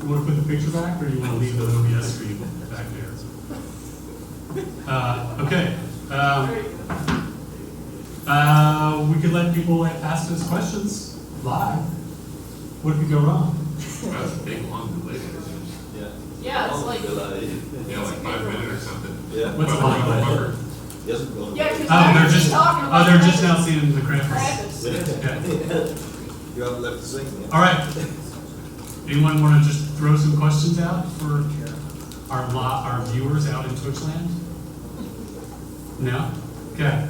You want to put the picture back, or you want to leave the OBS screen back there? Okay. We could let people ask us questions live. What could go wrong? That's a big long delay. Yeah, it's like. Yeah, like 5 minutes or something. Yeah. What's a long delay? Yeah, because They're just talking about. they're just now seeing the Krampus. Krampus. Okay. You haven't left to sing yet. All right. Anyone want to just throw some questions out for our viewers out in Twitch land? No? Okay.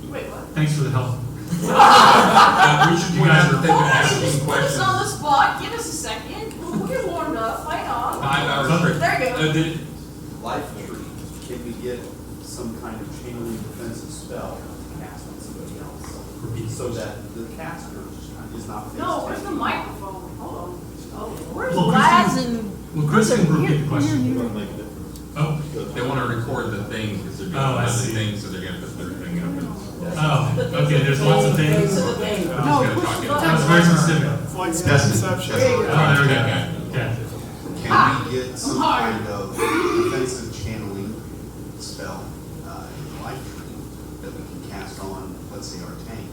Wait, what? Thanks for the help. We should point out that they've been asking Just put us questions. on the spot. Give us a second. We'll get warmed up. Hang on. 5 hours. There you go. Life tree, can we get some kind of channeling defensive spell cast on somebody else? So that the caster is not face No, where's the taking. microphone? Hold on. Oh, where's Well, Lads Kristen- and. Well, Chris can repeat the question. You want to make a difference. Oh. They want to record the thing because they're doing Oh, I other see. things, so they're going to put their thing up. Oh, okay, there's lots of things. No, gonna push talk the it. button. That's very specific. It's like self-deception. Oh, there we go. Okay. Okay. Can we get some hard. kind of defensive channeling spell in the life tree that we can cast on, let's say, our tank,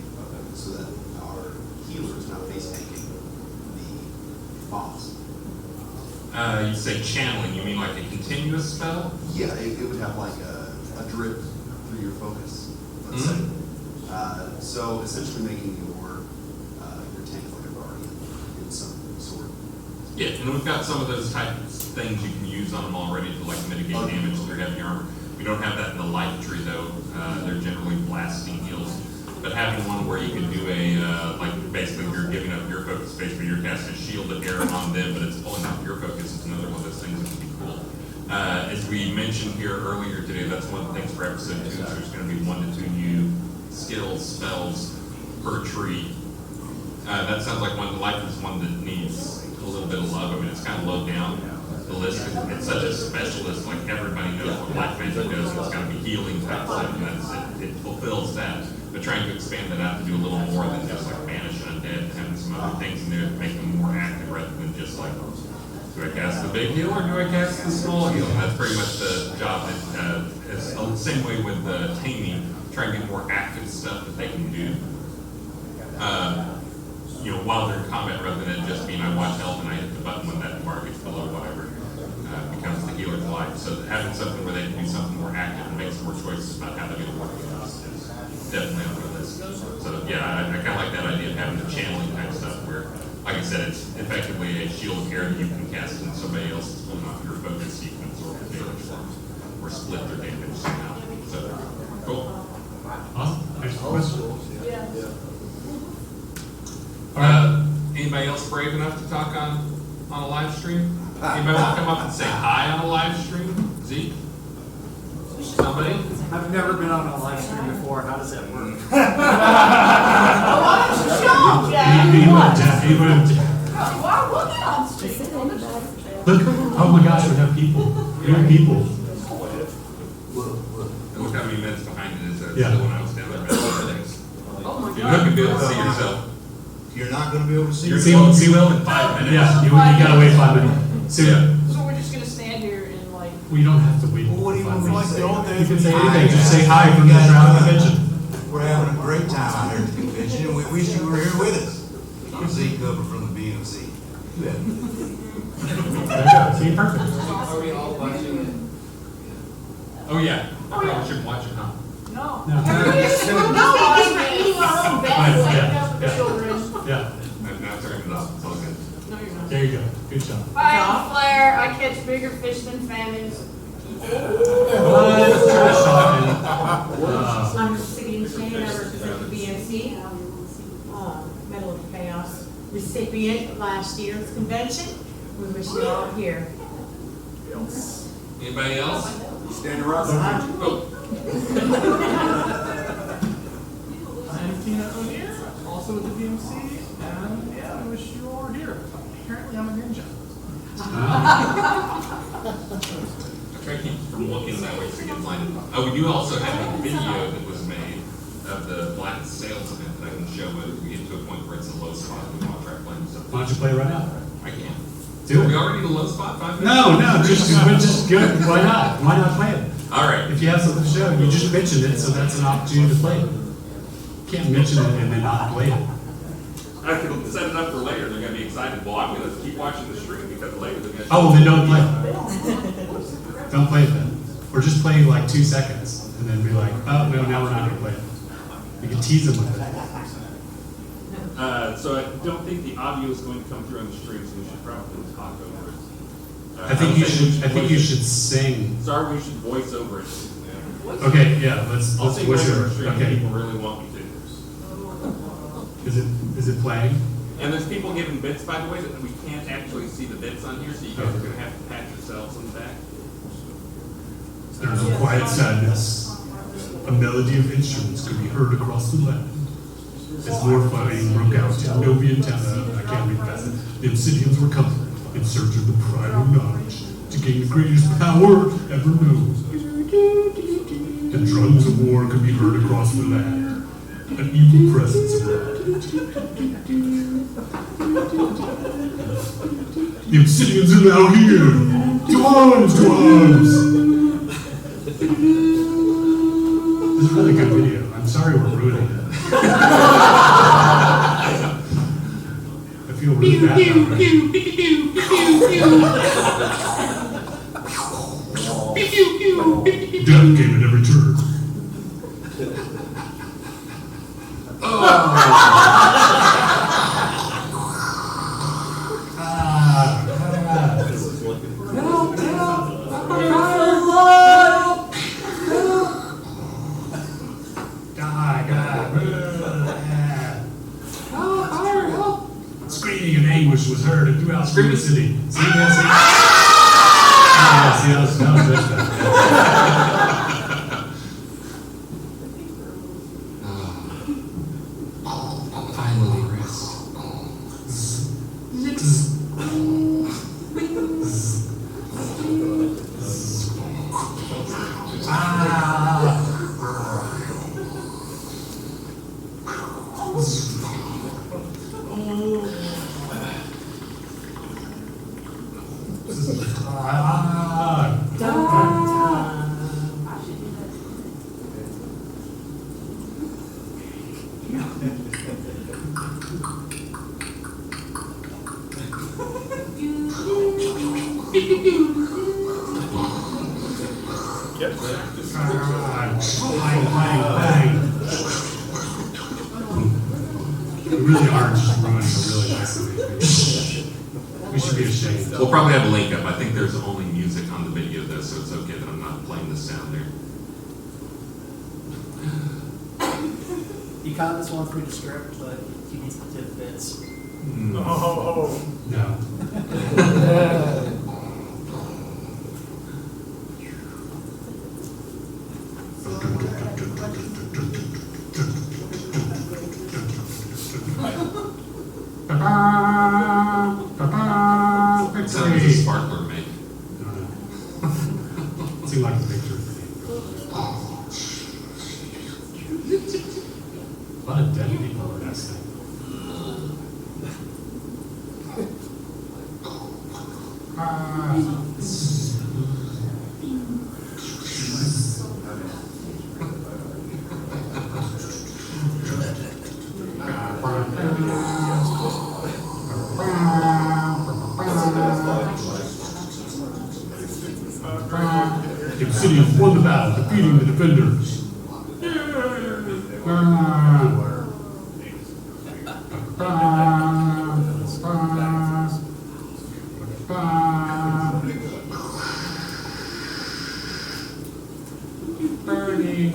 so that our healer is not face tanking the boss? You say channeling, you mean like a continuous spell? Yeah, it would have like a drip through your focus, let's say. So essentially making your tank like a guardian in some sort. Yeah, and we've got some of those types of things you can use on them already to like mitigate damage to their heavy armor. We don't have that in the life tree though. They're generally blasting heals. But having one where you can do a, like basically you're giving up your focus space, but you're casting a shield of air on them, but it's pulling off your focus. It's another one of those things that can be cool. As we mentioned here earlier today, that's one of the things for episode 2. So there's going to be 1 to 2 new skills, spells per tree. That sounds like one. The life is one that needs a little bit of love. I mean, it's kind of low down the list. It's such a specialist. Like everybody knows what life magic does. It's got to be healing type stuff, and that's it. It fulfills that. But trying to expand that out to do a little more than just like banish undead, having some other things in there to make them more active rather than just like, do I cast the big heal or do I cast the small heal? And that's pretty much the job. That is the same way with the taming. Try and get more active stuff that they can do. You know, while they're in combat, rather than just being I watch health and I hit the button when that bar gets below whatever becomes the healer's life. So having something where they can do something more active and make some more choices about how they're going to work with us is definitely on the list. So yeah, I kind of like that idea of having the channeling kind of stuff where, like I said, it's effectively a shield of air that you can cast and somebody else is pulling off your focus so you can absorb the damage from or split their damage somehow. So cool. Awesome. Next question. Yeah. Anybody else brave enough to talk on a live stream? Anybody want to come up and say hi on a live stream? Zeke? Somebody? I've never been on a live stream before. How does that work? Oh, why don't you show, Jack? Why look at on stream? Look, oh my gosh, we have people. We have people. And look how many minutes behind it is. Yeah. Still when I was down there. Things. Oh my You're God. not going to be able to see yourself. You're not going to be able to see. See, we will in 5 minutes. Yeah, you gotta wait 5 minutes. See, Yeah. So we're just gonna stand here and like. well, you don't have to wait. Well, what do you 5 want me to minutes. say? Like the old You days. can say Hi, anything. Just guys. say hi from the surrounding convention. We're having a great time out here at the convention, and we wish you were here with us. I'm Zeke Cooper from the BMC. There you go. See, perfect. Are we all watching it? Oh yeah. Oh, yeah. I should watch it, huh? No. No. We're eating our own bed, Right, like, yeah, the yeah. children. Yeah, I'm not turning it off. It's all good. No, you're not. there you go. Good job. Hi, I'm Flair. I catch bigger fish than famines. What? Trash talking. I'm City and Shane, I represent the BMC, Medal of Chaos recipient last year's convention. We wish you all here. Anybody else? Standing right behind you. Oh. I'm Tina O'Neill, also with the BMC, and yeah, I wish you all were here. Apparently I'm a ninja. I try to keep from looking that way so I get blinded. Oh, we do also have a video that was made of the Black Sales event that I can show when we get to a point where it's a low spot. We want to try playing stuff. Why don't you play it right now? I can. Do We it. already in a low spot, 5 minutes? No, just good. Why not? Why not play it? All right. If you have something to show, you just mentioned it, so that's an opportunity to play it. You can't mention it and then not play it. I can set it up for later. They're going to be excited. Well, I'm going to keep watching the stream because later they're going to. Oh, well, then don't play it. Don't play it then. Or just play like 2 seconds and then be like, oh, no, now we're not going to play it. You can tease them with it. So I don't think the audio is going to come through on the stream, so we should probably talk over it. I think you should sing. Sorry, we should voice over it. Okay, yeah, let's I'll sing voice over over the it. stream if Okay. people really want me to. Is it playing? And there's people giving bits, by the way, that we can't actually see the bits on here, so you guys are going to have to pat yourselves on the back. There's a quiet sadness. A melody of instruments could be heard across the land. As more fighting broke out in Novian town, I can't read past it. The Obsidians were coming in search of the primal knowledge to gain the greatest power ever known. The drums of war could be heard across the land. An evil presence abroad. The Obsidians are now here! To arms! To arms! This is a really good video. I'm sorry we're ruining it. I feel really bad now, right? Death came at every turn. Screaming in anguish was heard throughout the city. See that? See that was Finally, rest. Bang. We really are just ruining a really nice video. We should be ashamed. We'll probably have a link up. I think there's only music on the video though, so it's okay that I'm not playing the sound there. Economist wants me to script, but he needs the tidbits. Oh. No. It sounds as a sparkler make. Seemed like a picture. A lot of dead people in that thing. The Obsidians won the battle, defeating the defenders. Burning.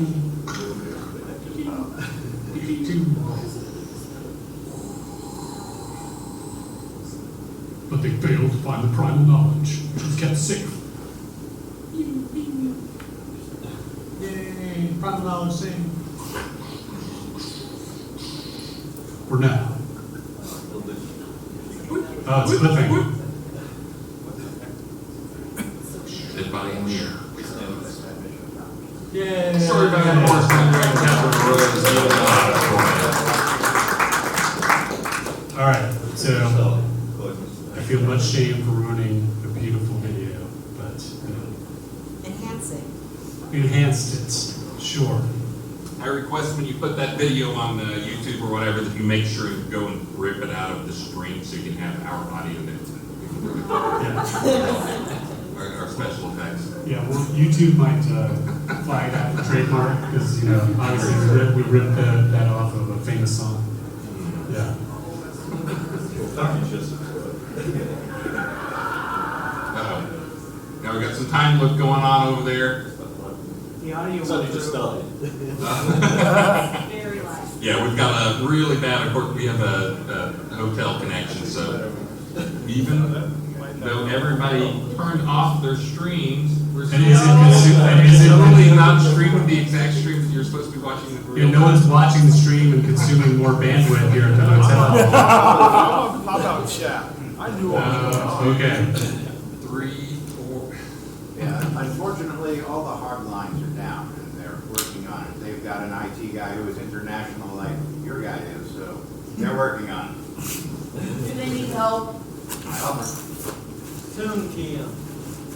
But they failed to find the primal knowledge, which was kept safe. Yay, primal knowledge saved. For now. Oh, it's flipping. Dead body in the air. Yay. Sorry about that horse thing right now. All right, so I feel much shame for ruining a beautiful video, but Enhancing. enhanced it, sure. I request when you put that video on YouTube or whatever, that you make sure to go and rip it out of the stream so you can have our audio there. Yeah, Our special effects. yeah. Well, YouTube might flag that for trademark because obviously we ripped that off of a famous song. Yeah. Uh-oh. Now we got some time look going on over there. The audio. Somebody just died. Very light. Yeah, we've got a really bad, of course, we have a hotel connection, so even though everybody turned off their streams, we're still totally not streaming the exact stream that you're supposed to be watching. Yeah, no one's watching the stream and consuming more bandwidth here at the hotel. How about chat? I knew Okay. 3, 4. Yeah, unfortunately, all the hard lines are down, and they're working on it. They've got an IT guy who is international, like your guy is, so they're working on it. Do they need help? Soon, Kim.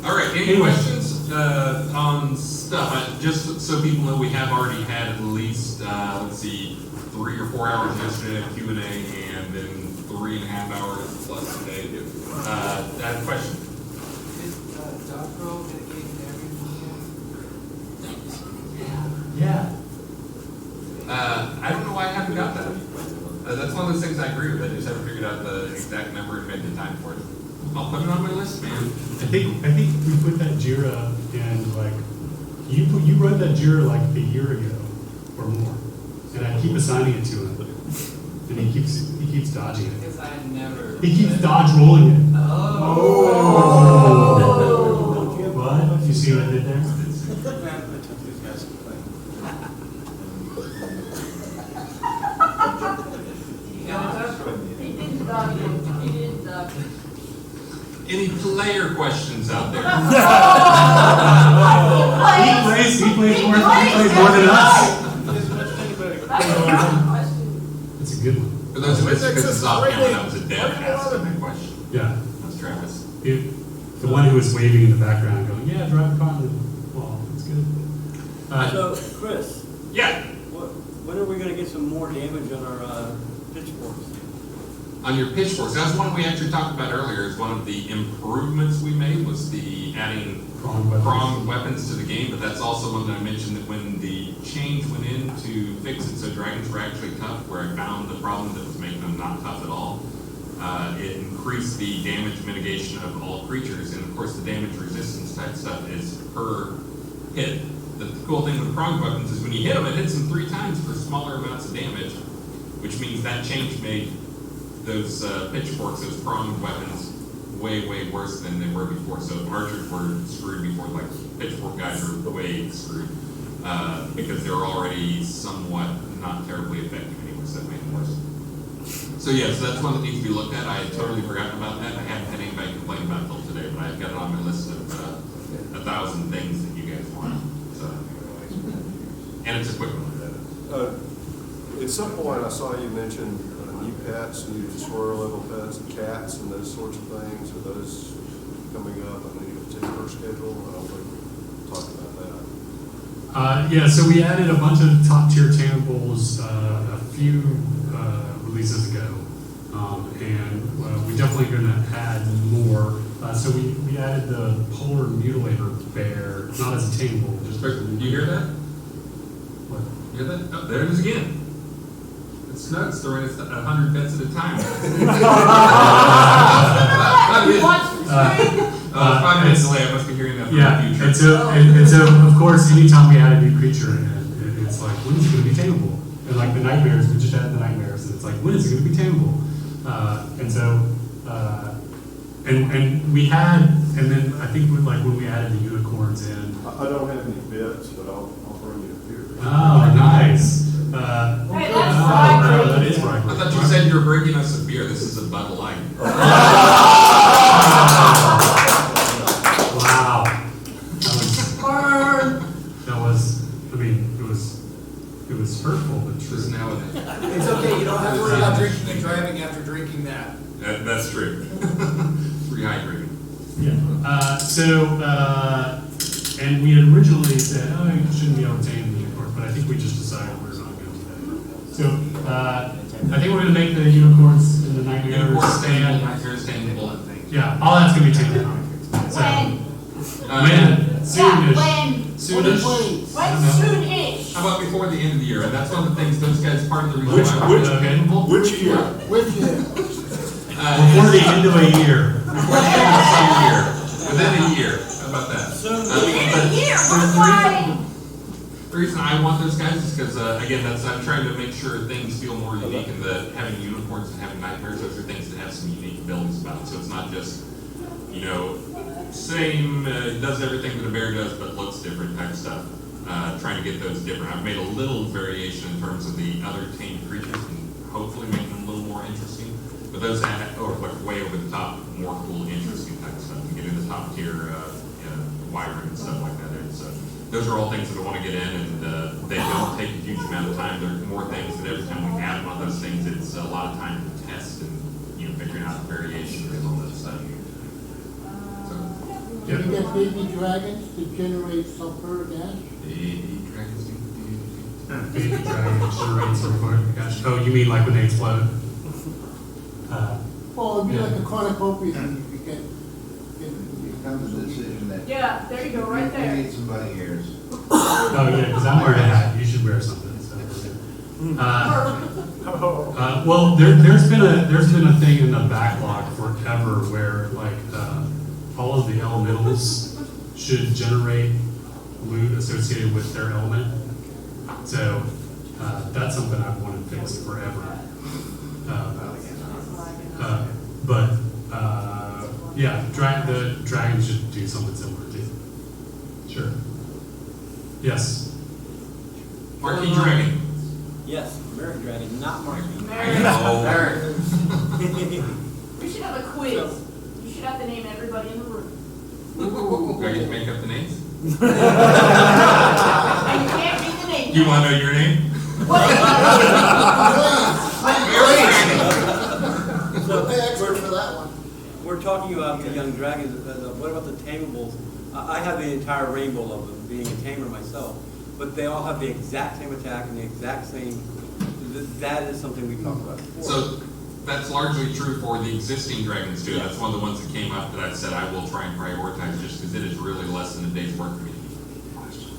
All right, any questions on stuff? Just so people know, we have already had at least, let's see, 3 or 4 hours yesterday of Q&A, and then 3.5 hours plus today. I have a question. Yeah. I don't know why I haven't got that. That's one of those things I agree with. I just haven't figured out the exact number and made the time for it. I'll put it on my list, man. I think we put that Jira in like you wrote that Jira like a year ago or more, and I keep assigning it to him, and he keeps dodging it. Because I never. He keeps dodge rolling it. Oh. What? You see what I did there? He didn't dodge it. He didn't dodge it. Any player questions out there? He plays more than us. It's a good one. For those who missed it, because it's off camera, that was a Deb asking that question. Yeah. That's Travis. The one who was waving in the background, going, "Yeah, drive a car on the wall. It's good." So, Chris, Yeah. when are we gonna get some more damage on our pitchforks? On your pitchforks, that's one we actually talked about earlier. Is one of the improvements we made was the adding pronged weapons to the game. But that's also one that I mentioned that when the change went in to fix it, so dragons were actually tough. Where I found the problem that was making them not tough at all. It increased the damage mitigation of all creatures, and of course the damage resistance type stuff is per hit. The cool thing with pronged weapons is when you hit them, it hits them 3 times for smaller amounts of damage, which means that change made those pitchforks, those pronged weapons, way worse than they were before. So if archers were screwed before, like pitchfork guys are way screwed because they were already somewhat not terribly effective anyway, so that made them worse. So yeah, so that's one that needs to be looked at. I had totally forgotten about that. I haven't had anybody complain about it till today, but I've got it on my list of 1,000 things that you guys want. So, and it's a quick one. At some point, I saw you mention new pets, new squirrel level pets, and cats, and those sorts of things. Are those coming up on any particular schedule? I don't think we talked about that. Yeah, so we added a bunch of top tier tables a few releases ago, and we're definitely going to add more. So we added the polar mutilator bear, not as a tamable, just. Do you hear that? What? You hear that? Oh, there it is again. It's nuts. They're running 100 bets at a time. You watch the stream? 5 minutes delay. I must be hearing that from Yeah, the future. and so of course, anytime we add a new creature, and it's like, when is it going to be tameable? And like the nightmares, we just added the nightmares, and it's like, when is it going to be tameable? And so, and we had, and then I think when we added the unicorns in. I don't have any bits, but I'll bring you a beer. Oh, nice. Hey, that's bribery. That is I bribery. thought you said you were bringing us a beer. This is a Bud Light. Wow. That was, I mean, it was hurtful, but true. Just now and It's okay, you don't have to worry about drinking and driving after drinking that. That's true. 300 And we had originally said, oh, you shouldn't be able to tame the unicorn, but I think we just decided we're not going to do that. So, I think we're going to make the unicorns and the nightmares Unicorn stand. nightmares stainable. Yeah, all that's going to be taken out. So, when? Soonish. When soon-ish? How about before the end of the year? And that's one of the things, those guys, part of the reason Which- why we're which- okay. stainable. Which year? With you. Before the end of a year. Before the end of some year. Within a year. How about that? In a year, what why? The reason I want those guys is because, again, I'm trying to make sure things feel more unique, and having unicorns and having nightmares, those are things that have some unique abilities about it. So it's not just, same, does everything that a bear does, but looks different type stuff. Trying to get those different. I've made a little variation in terms of the other tame creatures, and hopefully making them a little more interesting. But those like way over the top, more cool, interesting type stuff. And getting the top tier wyvern and stuff like that. And so those are all things that I want to get in, and they don't take a huge amount of time. There are more things that every time we add one of those things, it's a lot of time to test and figuring out the variations and all that stuff. You get baby dragons to generate sulfur gas? Baby dragons do. Baby dragon generates sulfuric gas. Oh, you mean like when they explode? Well, it'd be Yeah. like a cornucopia, and you get. Comes the decision that Yeah, there you go, right we there. need some bunny ears. Oh, yeah, because I'm wearing a hat. You should wear something. So. Well, there's been a thing in the backlog forever where all of the elementals should generate loot associated with their element. So that's something I've wanted fixed forever. The dragon should do something similar too. Sure. Yes. Marquee dragon. Yes, American Dragon, not Marquee. We should have a quiz. You should have to name everybody in the room. Do I get to make up the names? And you can't read the name. You want to know your name? Expert for that one. We're talking about the young dragons, what about the tamables? I have the entire rainbow of them, being a tamer myself, but they all have the exact same attack and the exact same, that is something we talked about before. So that's largely true for the existing dragons too. That's one of the ones that came up that I said I will try and prioritize just because it is really less than a day's work for me.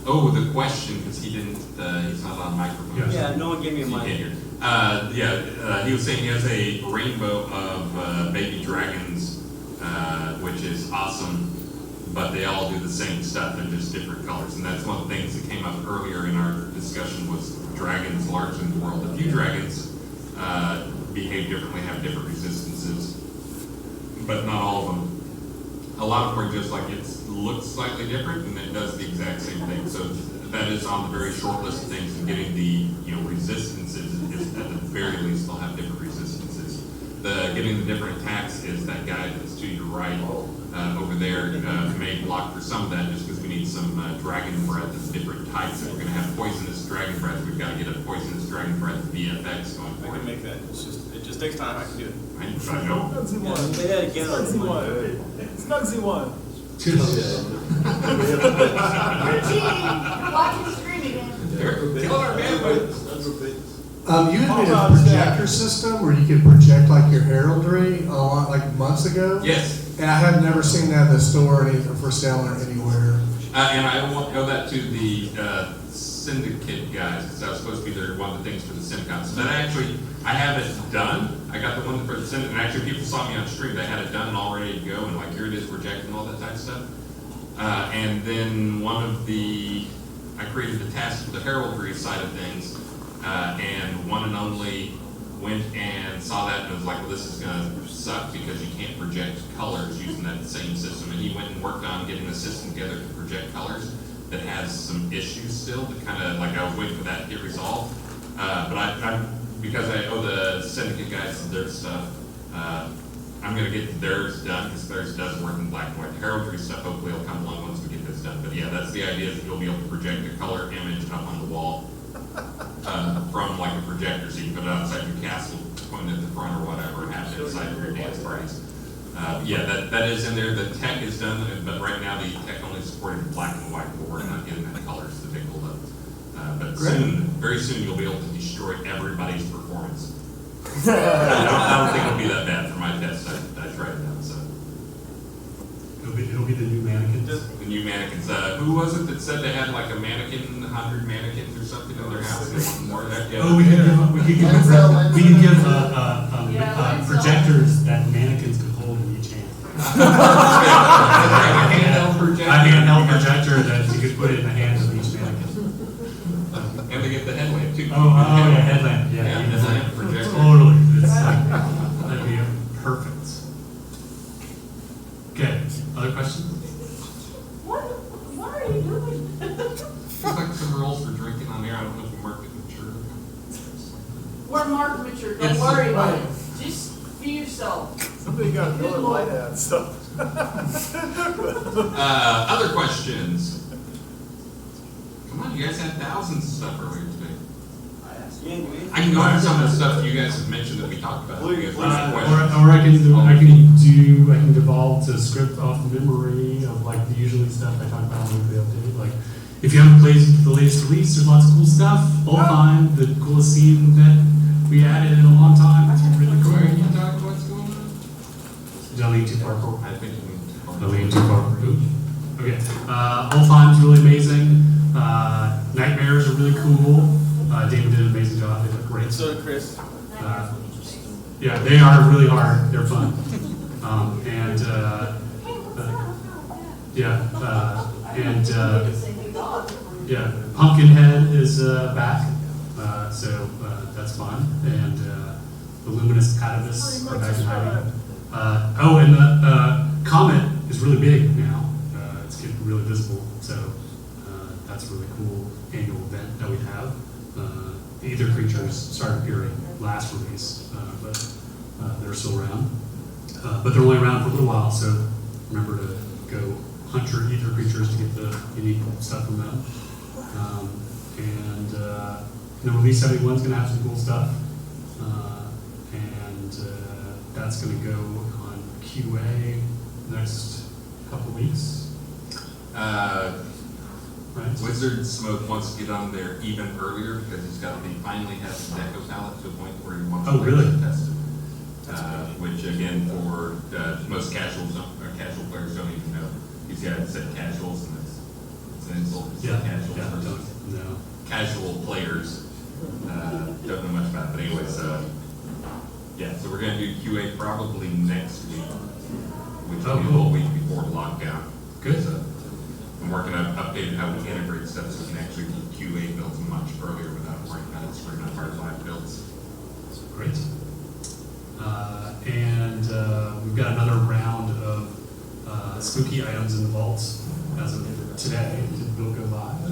Oh, the question, because he didn't, he's not on microphone. Yes. Yeah, no one gave me a He mic. can't hear. He was saying he has a rainbow of baby dragons, which is awesome, but they all do the same stuff in just different colors. And that's one of the things that came up earlier in our discussion was dragons largely in the world. A few dragons behave differently, have different resistances, but not all of them. A lot of them are just like it looks slightly different and it does the exact same thing. So that is on the very short list of things, and getting the resistances is at the very least they'll have different resistances. Getting the different attacks is that guy that's to your right over there may block for some of that just because we need some dragon breath of different types. If we're going to have poisonous dragon breath, we've got to get a poisonous dragon breath VFX going I for can it. make that. It just takes time. I can do it. I know. Yeah, say that again. Snugsy one. You're cheating. You're watching the stream again. They're killing our bandwidth. You had made a projector system where you could project like your heraldry like months ago. Yes. And I have never seen that in the store or for sale or anywhere. And I won't go that to the syndicate guys, because that was supposed to be one of the things for the syndicate. So that actually, I have it done. I got the one for the syndicate, and actually people saw me on stream. They had it done and all ready to go, and like here it is projecting and all that type of stuff. And then I created the task for the heraldry side of things, and one and only went and saw that and was like, well, this is going to suck because you can't project colors using that same system. And he went and worked on getting a system together to project colors that has some issues still that kind of, like I was waiting for that to get resolved. But because I owe the syndicate guys their stuff, I'm going to get theirs done because theirs does work in black and white. The heraldry stuff hopefully will come along once we get this done. But yeah, that's the idea, is that you'll be able to project a color image up on the wall from like a projector, so you can put it outside your castle, point it at the front or whatever, and have it inside of your dance parties. Yeah, that is in there. The tech is done, but right now the tech only supported black and white. We're working on getting that colors to take hold of. But soon, very soon, you'll be able to destroy everybody's performance. I don't think it'll be that bad for my test. I tried it out, so. It'll be the new mannequins. The new mannequins. Who was it that said they had like a mannequin, 100 mannequins or something in their house? They wanted more of that. Yeah. Oh, we can give projectors that mannequins could hold in each hand. A handheld projector that you could put in the hands of each mannequin. And they get the headlamp too. Oh, yeah, headlamp. Yeah, headlamp projector. Totally. It's like, that'd be perfect. Okay, other questions? What are you doing? It's like some rules for drinking on there. I don't know if we marked it mature. We're marked mature, don't worry about it. Just be yourself. Somebody got to Miller Lite ad stuff. Other questions? Come on, you guys had thousands of stuff earlier today. I can go over some of the stuff you guys have mentioned that we talked about. You guys have questions. Or I can devolve to script off the memory of like the usually stuff I talk about on the update. Like, if you haven't played the latest release, there's lots of cool stuff. Olfheim, the coolest scene that we added in a long time. It's really cool. Where are you talking what's going on? Did I lean too far? I think you leaned too far. I leaned too far. Okay. Olfheim's really amazing. Nightmares are really cool. David did an amazing job. They look great. So did Chris. Yeah, they are really hard. They're fun. Pumpkinhead is back, so that's fun. And the luminous Atavus are back in hiding. And the comet is really big now. It's getting really visible, so that's a really cool annual event that we have. The Ether creatures started appearing last release, but they're still around. But they're only around for a little while, so remember to go hunt your Ether creatures to get the unique stuff from them. Release 71 is going to have some cool stuff. That's going to go on QA next couple weeks. Right. Wizard Smoke wants to get on there even earlier because he finally has the deco palette to a point where he wants to test it. Which again, for most casual players don't even know. He's got said casuals, and it's an insult to say casuals. Casual players don't know much about it. But anyways, so we're going to do QA probably next week, which will be a whole week before lockdown. Good. So I'm working on updating how we integrate stuff so we can actually do QA builds much earlier without worrying about it screwing up our live builds. Great. We've got another round of spooky items in the vaults as of today. Did the bill go live?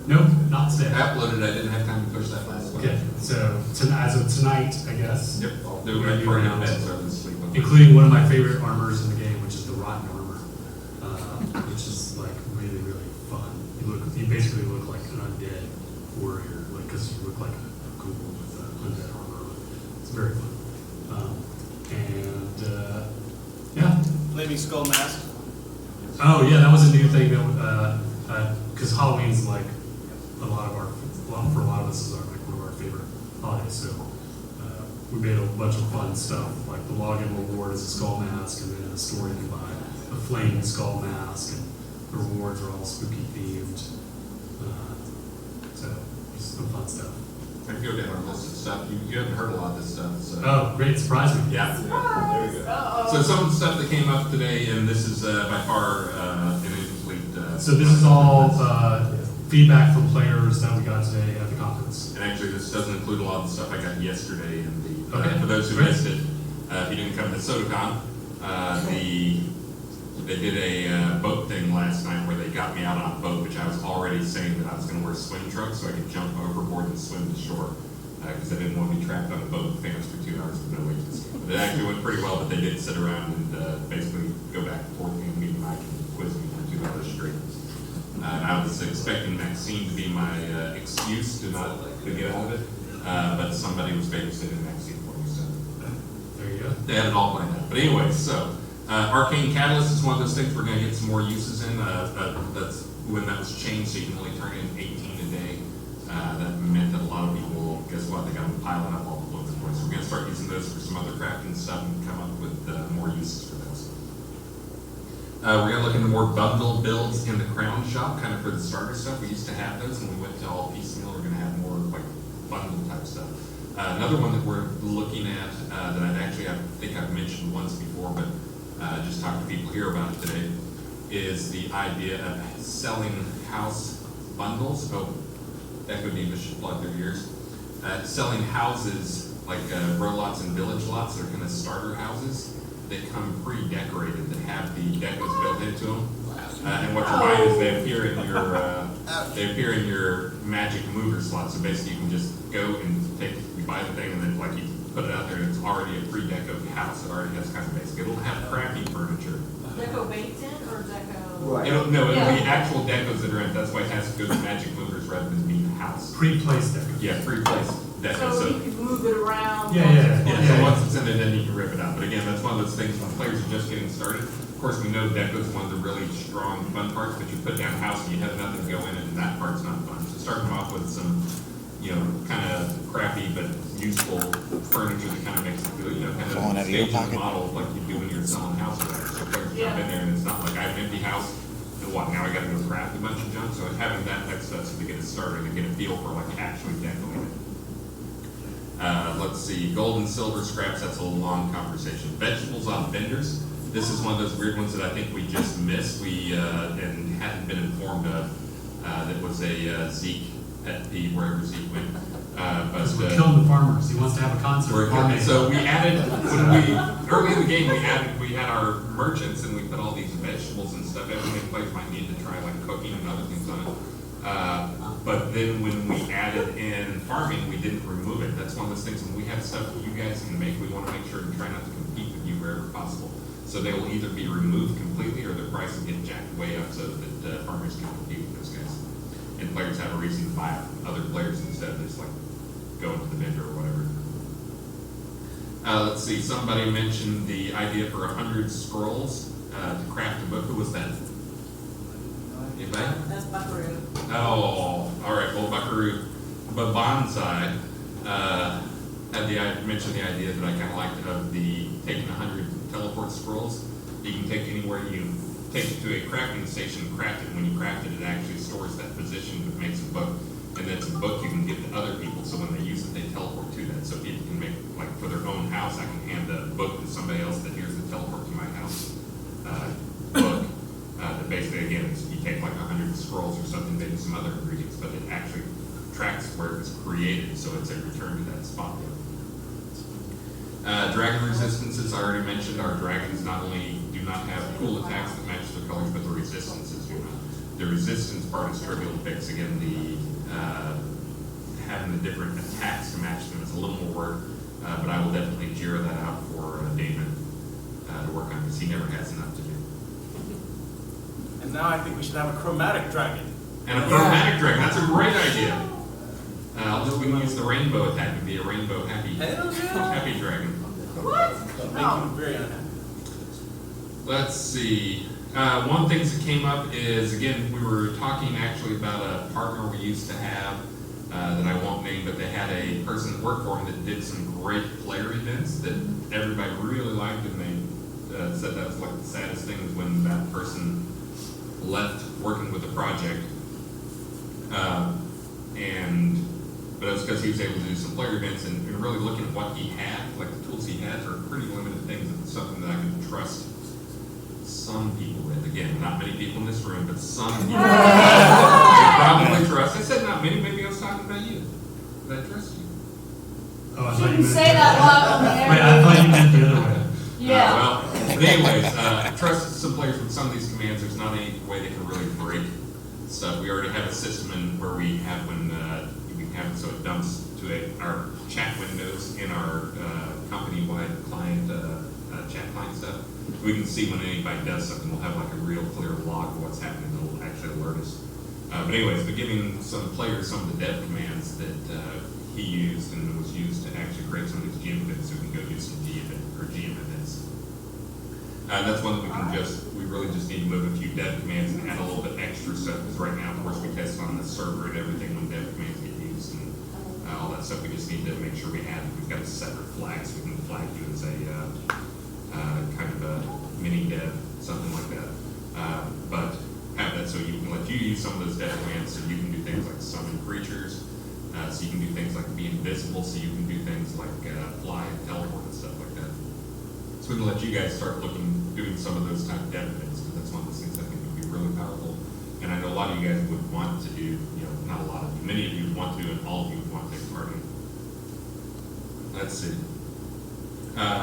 Nope, not today. I uploaded it. I didn't have time to push that last one. Okay, so as of tonight, I guess. Yep. They were ready for an event, so I was asleep. Including one of my favorite armors in the game, which is the Rotten Armor, which is like really, really fun. You basically look like an undead warrior, like because you look like a ghoul with undead armor. It's very fun. Flaming Skull Mask. Oh yeah, that was a new thing that because Halloween's like for a lot of us is like one of our favorite holidays. So we made a bunch of fun stuff, like the login reward is a skull mask, and then in the store you can buy a flaming skull mask, and the rewards are all spooky themed. So just some fun stuff. I can go down our list of stuff. You haven't heard a lot of this stuff. So. Oh, great! Surprise me. Yeah. There we go. So some of the stuff that came up today, and this is by far an incomplete. So this is all feedback from players that we got today at the conference. And actually, this doesn't include a lot of the stuff I got yesterday. And okay. For those who missed it, if you didn't come to SOTAICON, they did a boat thing last night where they got me out on a boat, which I was already saying that I was going to wear swim trunks so I could jump overboard and swim to shore because I didn't want to be trapped on a boat with fans for 2 hours with no way to escape. But it actually went pretty well, but they did sit around and basically go back and forth and me and Mike and quiz me for 2 hours straight. I was expecting Maxine to be my excuse to not to get out of it, but somebody was babysitting Maxine for me, so there you go. They had it all planned out. But anyway, so Arcane Catalyst is one of those things we're gonna get some more uses in. That's when that was changed, so you can only turn in 18 a day. That meant that a lot of people, guess what, they got them piling up all over the place. We're gonna start using those for some other crafting stuff and come up with more uses for those. We're gonna look into more bundle builds in the Crown Shop, kind of for the starter stuff. We used to have those, and we went to all piecemeal. We're gonna have more like bundle type stuff. Another one that we're looking at that I think I've mentioned once before, but just talked to people here about it today, is the idea of selling house bundles. Oh, that could be should plug their ears. Selling houses like row lots and village lots that are kind of starter houses that come pre-decorated, that have the decos built into them. And what you're buying is they appear in your magic mover slot. So basically, you can just go and you buy the thing, and then like you put it out there, and it's already a pre-decoed house. It already has kind of basic. It'll have crappy furniture. Deco baked in or deco? Right. It'll be actual decos that are in. That's why it has to go to magic movers rather than being a house. Pre-placed deck. Yeah, pre-placed decos. So you can move it around. Yeah. So once it's in there, then you can rip it out. But again, that's one of those things when players are just getting started. Of course, we know deco is one of the really strong, fun parts, but you put down a house and you have nothing go in it, and that part's not fun. So starting them off with some, kind of crappy but useful furniture that kind of makes it feel, kind of stage the model like you do when you're selling houses. So players jump in there, and it's not like I have an empty house, and what, now I gotta go craft a bunch of junk? So having that type of stuff so to get it started and get a feel for like actually decoing it. Let's see, gold and silver scraps, that's a long conversation. Vegetables on vendors. This is one of those weird ones that I think we just missed. We and hadn't been informed of. That was a Zeke pet peeve wherever Zeke went. Because we're killing the farmers. He wants to have a concert. So we added, early in the game, we had our merchants, and we put all these vegetables and stuff. Every players might need to try like cooking and other things on it. But then when we added in farming, we didn't remove it. That's one of those things when we have stuff that you guys can make, we want to make sure to try not to compete with you wherever possible. So they will either be removed completely or the price will get jacked way up so that farmers can compete with those guys. And players have a reason to buy it from other players instead of just like going to the vendor or whatever. Let's see, somebody mentioned the idea for 100 scrolls to craft a book. Who was that? Anybody? That's Buckaroo. Oh, all right. Well, Buckaroo, but Bonsai mentioned the idea that I kind of liked of the taking 100 teleport scrolls. You can take anywhere, you take it to a crafting station and craft it. When you craft it, it actually stores that position that makes a book. And then it's a book you can give to other people, so when they use it, they teleport to that. So people can make, like for their own house, I can hand a book to somebody else that here's the teleport to my house book. That basically, again, you take like 100 scrolls or something, maybe some other ingredients, but it actually tracks where it was created, so it's a return to that spot. Dragon resistances, I already mentioned. Our dragons not only do not have cool attacks that match their colors, but the resistances do not. The resistance part is trivial to fix. Again, having the different attacks to match them is a little more work, but I will definitely Jira that out for David to work on because he never has enough to do. And now I think we should have a chromatic dragon. And a chromatic dragon, that's a great idea. We can use the rainbow attack to be a rainbow happy dragon. What? Making him very unhappy. Let's see. One thing that came up is, again, we were talking actually about a partner we used to have that I won't name, but they had a person that worked for them that did some great player events that everybody really liked, and they said that was like the saddest thing is when that person left working with the project. But it was because he was able to do some player events and really looking at what he had, like the tools he had are pretty limited things. It's something that I can trust some people with. Again, not many people in this room, but some people I probably trust. I said not many, maybe I was talking about you. Did I trust you? Oh, I You thought didn't meant say that loud on the air. Wait, I thought you meant the other way. Yeah. But anyways, trust some players with some of these commands. There's not any way they can really break stuff. We already have a system in where we have when we have it so it dumps to our chat windows in our company-wide client chat client stuff. We can see when anybody does something. We'll have like a real clear log of what's happening. It'll actually alert us. But anyways, but giving some players some of the dev commands that he used and was used to actually create some of these GM events so we can go do some GM events. That's one that we really just need to move a few dev commands and add a little bit extra stuff, because right now, of course, we test on the server and everything when dev commands get used and all that stuff. We just need to make sure we've got a separate flag, so we can flag you as a kind of a mini dev, something like that. But have that so you can let you use some of those dev commands, so you can do things like summon creatures, so you can do things like be invisible, so you can do things like fly and teleport and stuff like that. So we can let you guys start doing some of those type of dev things, because that's one of those things I think would be really powerful. And I know a lot of you guys would want to do, not a lot of you, many of you would want to, and all of you would want to take part in. Let's see.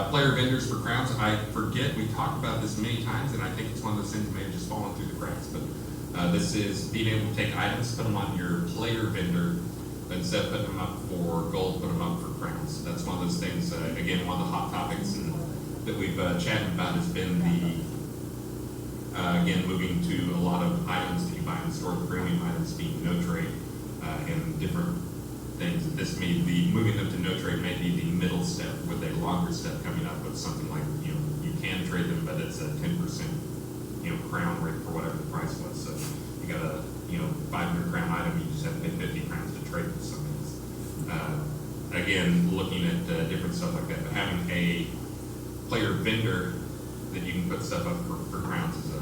Player vendors for crowns. I forget, we talked about this many times, and I think it's one of those things that may have just fallen through the cracks, but this is being able to take items, put them on your player vendor, but instead of putting them up for gold, put them up for crowns. That's one of those things, again, one of the hot topics that we've chatted about has been again, moving to a lot of items that you buy in the store, the premium items being no trade, and different things. Moving them to no trade may be the middle step with a longer step coming up with something like, you can trade them, but it's a 10%, crown rate for whatever the price was. So you got a, 500 crown item, you just have to pay 50 crowns to trade with something else. Again, looking at different stuff like that, but having a player vendor that you can put stuff up for crowns is a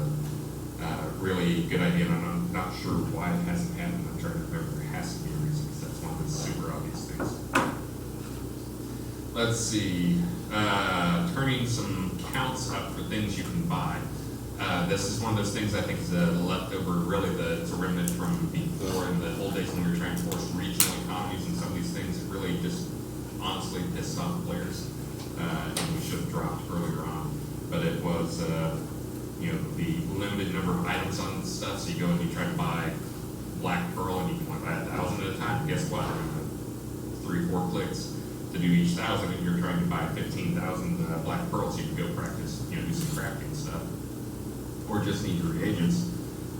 really good idea, and I'm not sure why it hasn't happened. I'm trying to remember. There has to be a reason, because that's one of the super obvious things. Let's see. Turning some counts up for things you can buy. This is one of those things I think is a leftover, really, it's a remnant from before in the old days when we were trying to force regional economies and some of these things. It really just honestly pissed off players, and we should have dropped earlier on. But it was, the limited number of items on stuff. So you go and you try to buy Black Pearl, and you can only buy 1,000 at a time. Guess what? 3-4 clicks to do each 1,000, and you're trying to buy 15,000 Black Pearls. You can go practice, do some crafting stuff, or just need your reagents.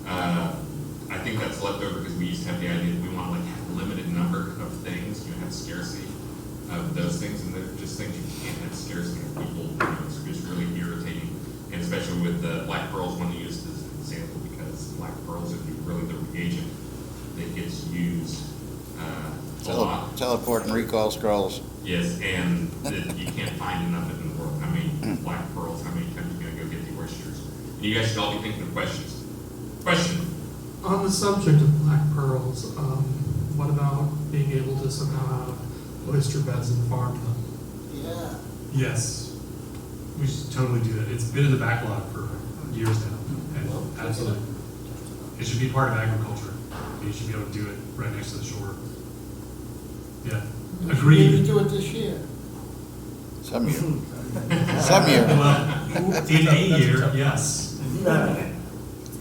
I think that's left over because we used to have the idea that we want to have a limited number of things, have scarcity of those things, and they're just things you can't have scarcity of. People, it's just really irritating, and especially with the Black Pearls, one used as an example, because Black Pearls are really the reagent that gets used a lot. Teleport and recall scrolls. Yes, and you can't find enough of it in the world. How many Black Pearls, how many times are you going to go get the oysters? And you guys should all be thinking of questions. Question? On the subject of Black Pearls, what about being able to somehow have oyster beds and farm them? Yeah. Yes, we should totally do that. It's been in the backlog for years now, and absolutely. It should be part of agriculture. You should be able to do it right next to the shore. Yeah, agreed. We do it this year. Some year. Some year. Well, in a year, yes.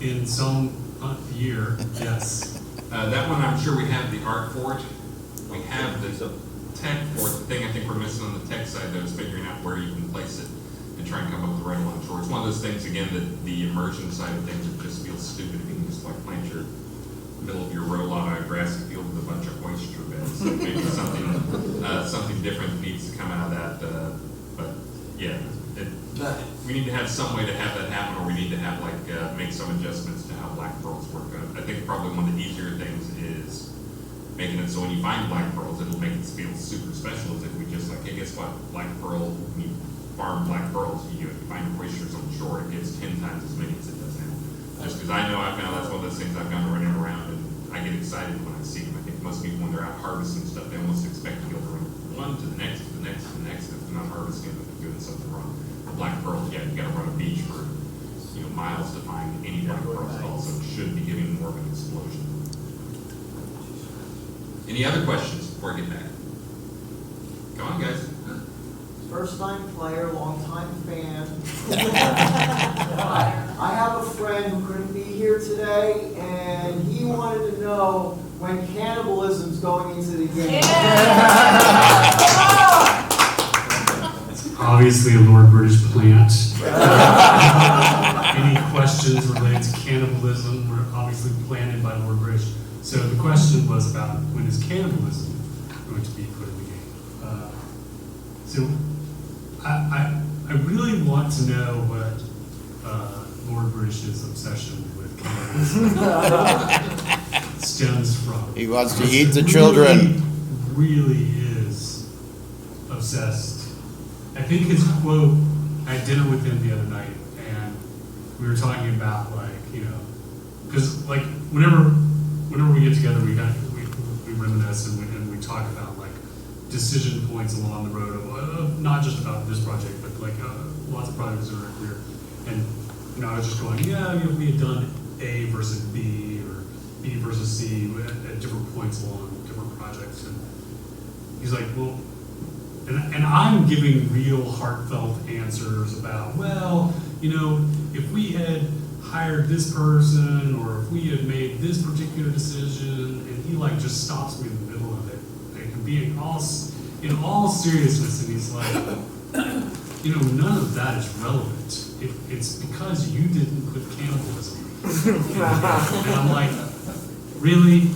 In some year, yes. That one, I'm sure we have the art for it. We have the tech for it. The thing I think we're missing on the tech side, though, is figuring out where you can place it and try and come up with the right along shore. It's one of those things, again, that the immersion side of things, it just feels stupid if you can just plant your middle of your row lot on a grassy field with a bunch of oyster beds. So maybe something different needs to come out of that. But yeah, we need to have some way to have that happen, or we need to have make some adjustments to how Black Pearls work. I think probably one of the easier things is making it so when you find Black Pearls, it'll make it feel super special. As if we just hey, guess what? Black Pearl, when you farm Black Pearls, you find oysters on the shore, it gives 10 times as many as it does now. Just because I know I've found that's one of those things I've gone running around, and I get excited when I see them. I think most people, when they're out harvesting stuff, they almost expect to be able to run one to the next, to the next, to the next. If they're not harvesting, they're doing something wrong. Black Pearls, yeah, you got to run a beach for miles to find any Black Pearls at all, so it should be giving more of an explosion. Any other questions before I get back? Come on, guys. First time player, long time fan. I have a friend who couldn't be here today, and he wanted to know when cannibalism's going into the game. Obviously a Lord British plant. Any questions related to cannibalism were obviously planted by Lord British. So the question was about when is cannibalism going to be put in the game? So I really want to know what Lord British's obsession with cannabis stems from. He wants to eat the children. Really is obsessed. I think his quote, I had dinner with him the other night, and we were talking about, like, you know, because, like, whenever we get together, we reminisce and we talk about, like, decision points along the road of not just about this project, but, like, lots of projects in our career. And, you know, I was just going, yeah, you know, we had done A versus B, or B versus C at different points along different projects. And he's like, well, and I'm giving real heartfelt answers about, well, you know, if we had hired this person, or if we had made this particular decision, and he, like, just stops me in the middle of it, and being in all seriousness, and he's like, you know, none of that is relevant. It's because you didn't put cannibalism. And I'm like, really?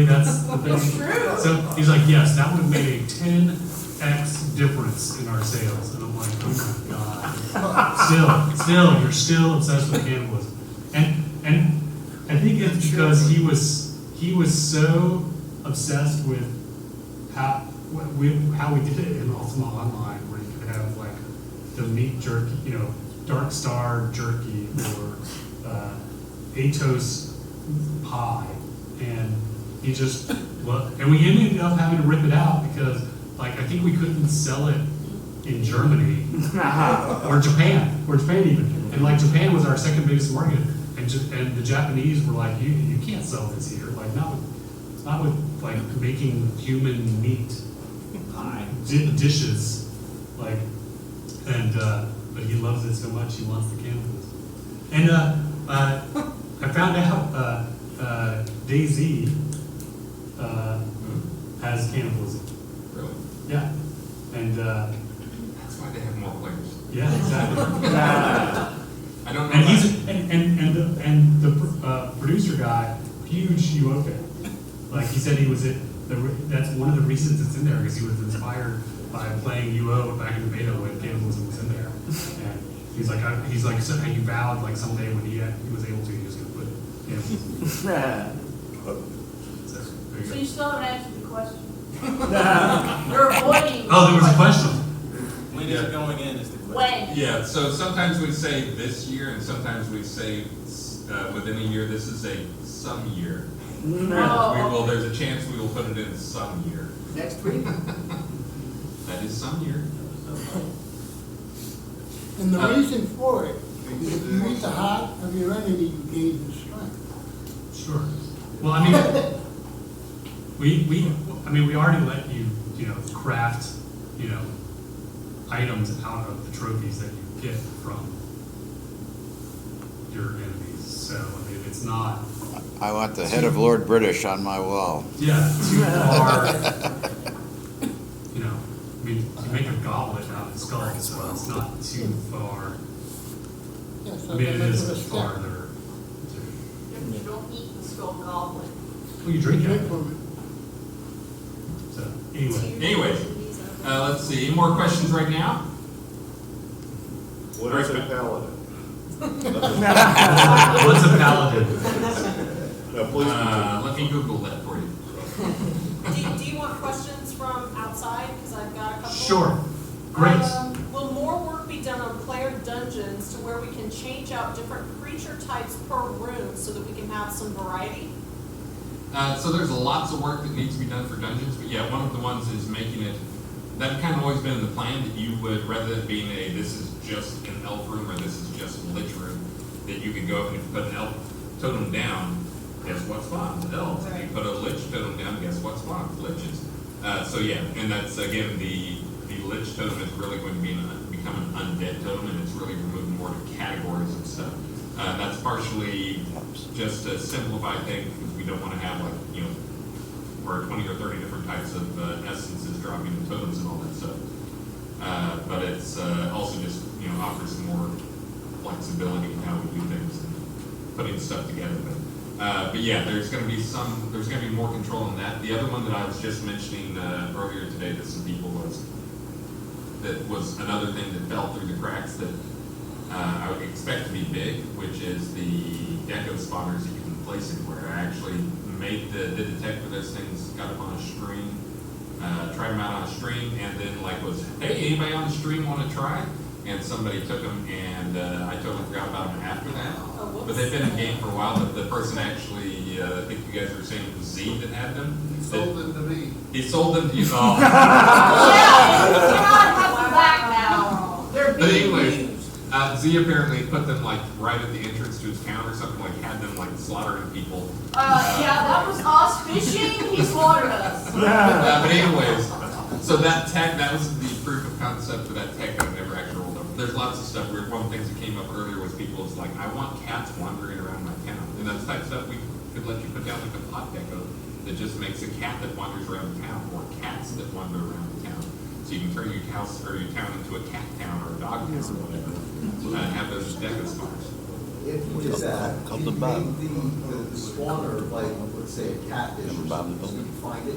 That's the thing? It's true. So he's like, yes, that would have made a 10x difference in our sales. And I'm like, oh my God. Still, you're still obsessed with cannibalism. And I think it's because he was so obsessed with how we did it in Ultima Online, where you could have, like, the meat jerky, you know, Darkstarr jerky, or Atos pie, and he just, well, and we ended up having to rip it out because, like, I think we couldn't sell it in Germany or Japan even, and, like, Japan was our second biggest market, and the Japanese were like, you can't sell this here, like, not with like making human meat dishes, like, and but he loves it so much he wants the cannibalism. And I found out DayZ has cannibalism. Really? Yeah, and that's why they have more players. Yeah, exactly. I don't know. And he's and the producer guy, huge UO fan. Like, he said he was that's one of the reasons it's in there, because he was inspired by playing UO back in the beta when cannibalism was in there. And he's like, so he vowed, like, someday when he was able to, he was going to put cannibalism. So you still haven't answered the question. You're avoiding. Oh, there was a question. When is it going in is the question. When? Yeah, so sometimes we say this year, and sometimes we say within a year. This is a some year. No. There's a chance we will put it in some year. Next week? That is some year. And the reason for it is if you eat the heart of your enemy, you gain the strength. Sure. Well, I mean, we already let you, you know, craft, you know, items out of the trophies that you get from your enemies. So, I mean, it's not. I want the head of Lord British on my wall. Yeah, too far. You know, I mean, you make a goblet out of skull, so it's not too far. Yes, I mean, it is that's a step. farther. You don't eat the skull goblet. Well, you drink Drink it. from it. So, anyway. Let's see. Any more questions right now? What is a paladin? What's a paladin? No, please continue. Let me Google that for you. Do you want questions from outside? Because I've got a couple. Sure. Great. Will more work be done on player dungeons to where we can change out different creature types per room so that we can have some variety? So there's lots of work that needs to be done for dungeons, but yeah, one of the ones is making it. That's kind of always been in the plan, that you would, rather than being this is just an elf room or this is just a lich room, that you could go up and if you put an elf totem down, guess what spawns? Elves. If you put a lich totem down, guess what spawns? Liches. So yeah, and that's again the lich totem is really going to become an undead totem, and it's really removing more categories of stuff. That's partially just a simplified thing because we don't want to have or 20 or 30 different types of essences dropping the totems and all that stuff. But it's also just offers some more flexibility in how we do things and putting stuff together. But yeah, there's going to be more control in that. The other one that I was just mentioning earlier today to some people was another thing that fell through the cracks that I would expect to be big, which is the gecko spawners you can place anywhere. I actually did the tech for those things, got them on a stream, tried them out on a stream, and then was, hey, anybody on the stream want to try? And somebody took them, and I totally forgot about them after that. But they've been in game for a while. The person actually, I think you guys were saying it was Z that had them. He sold them to me. He sold them to you. Oh. Yeah, have them back now. They're But being anyways, used. Z apparently put them right at the entrance to his town or something, had them slaughtering people. Yeah, that was us fishing. He slaughtered us. But anyways, so that tech, that was the proof of concept for that tech that never actually rolled up. There's lots of stuff where one of the things that came up earlier was people was I want cats wandering around my town. And that's the type of stuff we could let you put down a pot gecko that just makes a cat that wanders around town, or cats that wander around the town. So you can turn your house or your town into a cat town or a dog town or whatever. And have those gecko spawns. If you did that, if you made the spawner let's say a catfish or something, so you find it.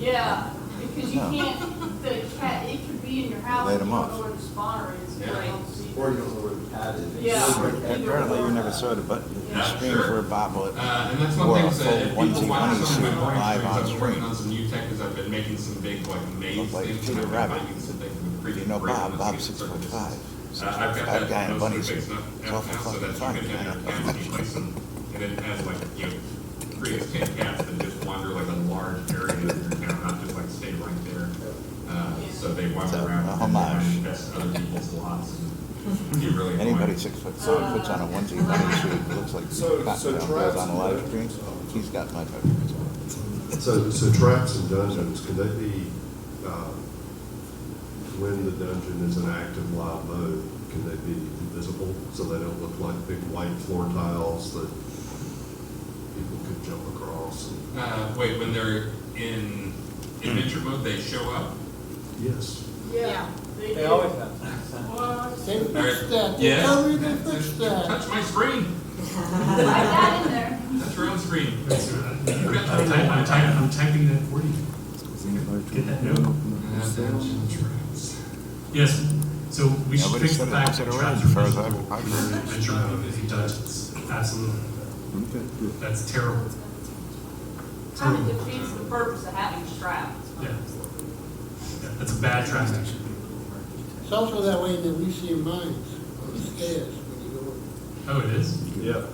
Yeah, because you can't, the cat, it could be in your house, Light you don't 'em know off. where the spawner is. Yeah. You don't see Or it. you don't know where the cat is. Yeah. Apparently you never saw it, but the stream for a bobblehead. And that's one Or thing a that if full people watch onesie some of my live brain on streams, I'm working stream. on some new tech because I've been making some big maze Look like things. Peter and I've been Rabbit. finding some things with pretty You know great Bob, ones Bob's to get 6'5". I've got That that guy in a bunny mostly suit. fixed up It's now, awful so that fucking you can fun, have man. cats you place them, and it has creates 10 cats that just wander a large area of your town, not just stay right there. So they wander around and homage. infest other people's lots. And you really Anybody annoying. 6'7" puts on a onesie bunny suit, it looks like So goes traps on a and live dungeons, stream. He's got my picture. So traps and dungeons, can they be, when the dungeon is in active live mode, can they be invisible so they don't look like big white floor tiles that people could jump across? Wait, when they're in adventure mode, they show up? Yes. Yeah. They always have. They fixed that. They Yeah. told me they fixed that. Touch my screen. I got in there. Touch your own screen. I'm typing that for you. Get that note. Yes, so we should Nobody fix the said it fact was that at a traps range, are as far as visible I've in heard. adventure mode in dungeons. Absolutely. That's terrible. Kind of defeats the purpose of having traps. Yeah. That's a bad trap station. It's also that way in the Elysian Mines, on the stairs when you go in. Oh, it is? Yeah.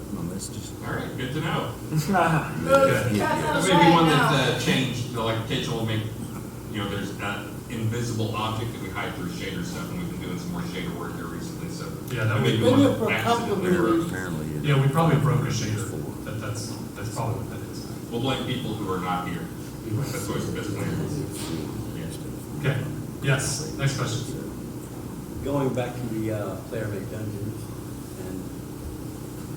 All right, good to know. Those That cats may be one now. that changed, like occasionally will make, there's an invisible object that we hide through shader stuff, and we've been doing some more shader work there recently, so. Yeah, that may would be Been one there that for a couple of accidentally- years. Yeah, we probably broke a shader. That's probably what that is. We'll blame people who are not here. That's always the best plan. Okay, yes, next question. Going back to the player-made dungeons and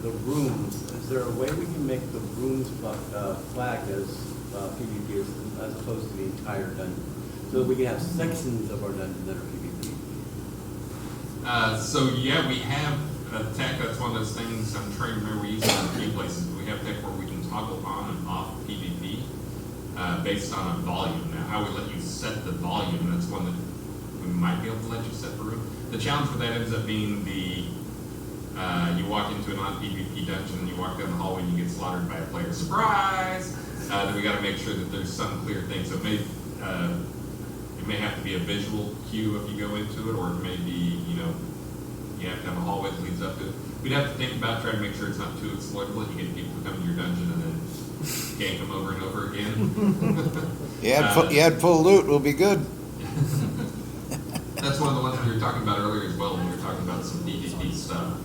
the rooms, is there a way we can make the rooms flagged as PvP as opposed to the entire dungeon? So that we can have sections of our dungeon that are PvP? So yeah, we have tech, that's one of those things, I'm trying to remember, we use it in a few places, but we have tech where we can toggle on and off PvP based on a volume. Now, how we let you set the volume, that's one that we might be able to let you set the room. The challenge for that ends up being you walk into a non-PvP dungeon and you walk down the hallway and you get slaughtered by a player. Surprise! Then we gotta make sure that there's some clear thing. So it may have to be a visual cue if you go into it, or it may be, you have to have a hallway that leads up to it. We'd have to think about trying to make sure it's not too exploitable. You get people to come to your dungeon and then gank them over and over again. You had full loot, will be good. That's one of the ones we were talking about earlier as well, when we were talking about some PvP stuff